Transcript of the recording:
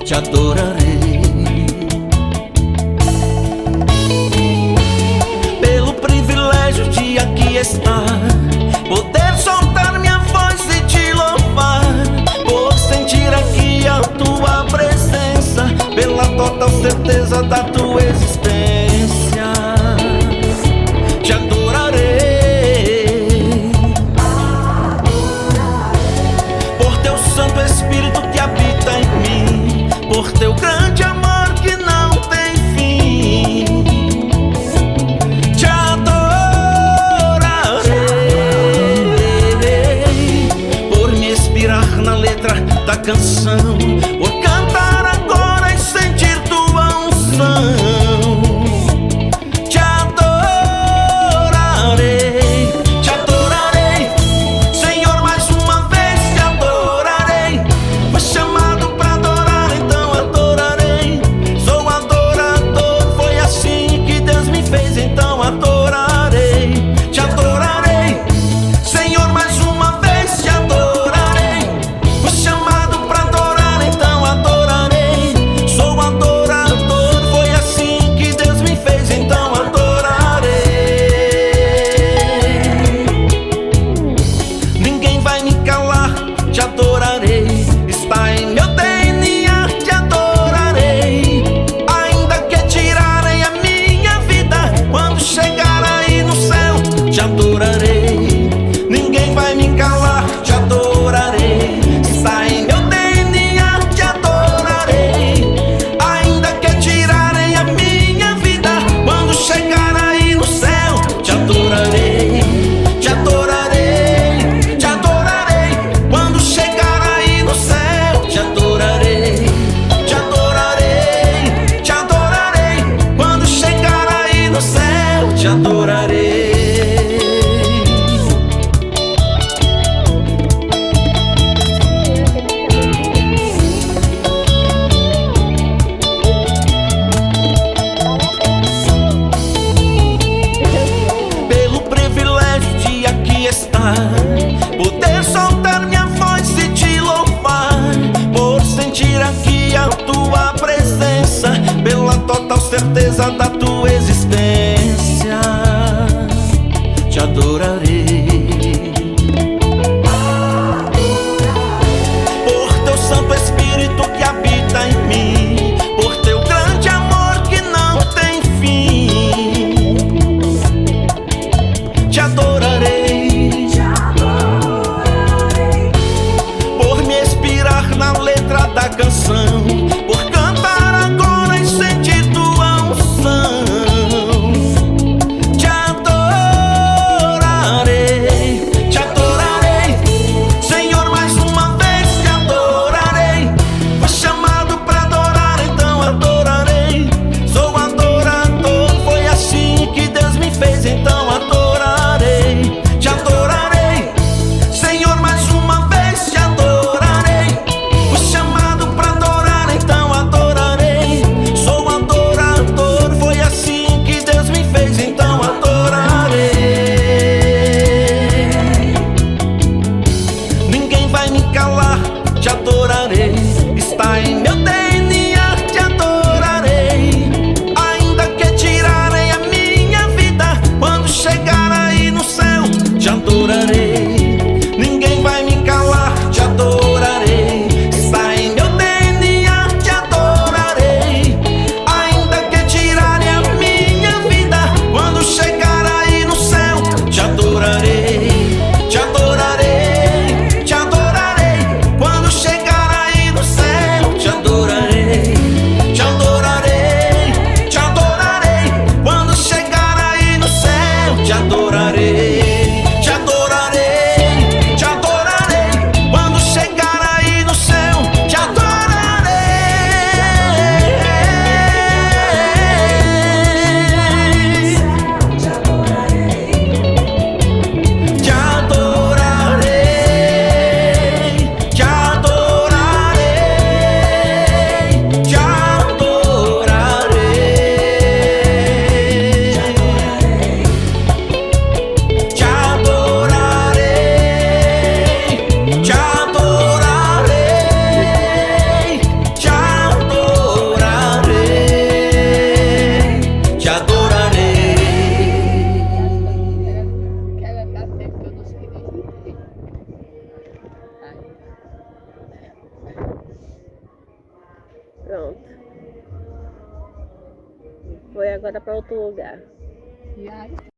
te adorarei. Pelo privilégio de aqui estar, poder soltar minha voz e te louvar, por sentir aqui a tua presença, pela total certeza da tua existência, te adorarei. Por teu Santo Espírito que habita em mim, por teu grande amor que não tem fim, te adorarei. Por me inspirar na letra da canção, por cantar agora e sentir tua unção, te adorarei, te adorarei. Senhor, mais uma vez te adorarei. Foi chamado pra adorar, então adorarei. Sou adorador, foi assim que Deus me fez, então adorarei, te adorarei. Senhor, mais uma vez te adorarei. Foi chamado pra adorar, então adorarei. Sou adorador, foi assim que Deus me fez, então adorarei. Ninguém vai me calar, te adorarei. Está em meu DNA, te adorarei. Ainda que tirarem a minha vida, quando chegar aí no céu, te adorarei. Ninguém vai me calar, te adorarei. Está em meu DNA, te adorarei. Ainda que tirarem a minha vida, quando chegar aí no céu, te adorarei, te adorarei, te adorarei. Quando chegar aí no céu, te adorarei, te adorarei, te adorarei. Quando chegar aí no céu, te adorarei. Pelo privilégio de aqui estar, poder soltar minha voz e te louvar, por sentir aqui a tua presença, pela total certeza da tua existência, te adorarei. Por teu Santo Espírito que habita em mim, por teu grande amor que não tem fim, te adorarei. Por me inspirar na letra da canção, por cantar agora e sentir tua unção, te adorarei, te adorarei. Senhor, mais uma vez te adorarei. Foi chamado pra adorar, então adorarei. Sou adorador, foi assim que Deus me fez, então adorarei, te adorarei. Senhor, mais uma vez te adorarei. Foi chamado pra adorar, agora para outro lugar. E aí?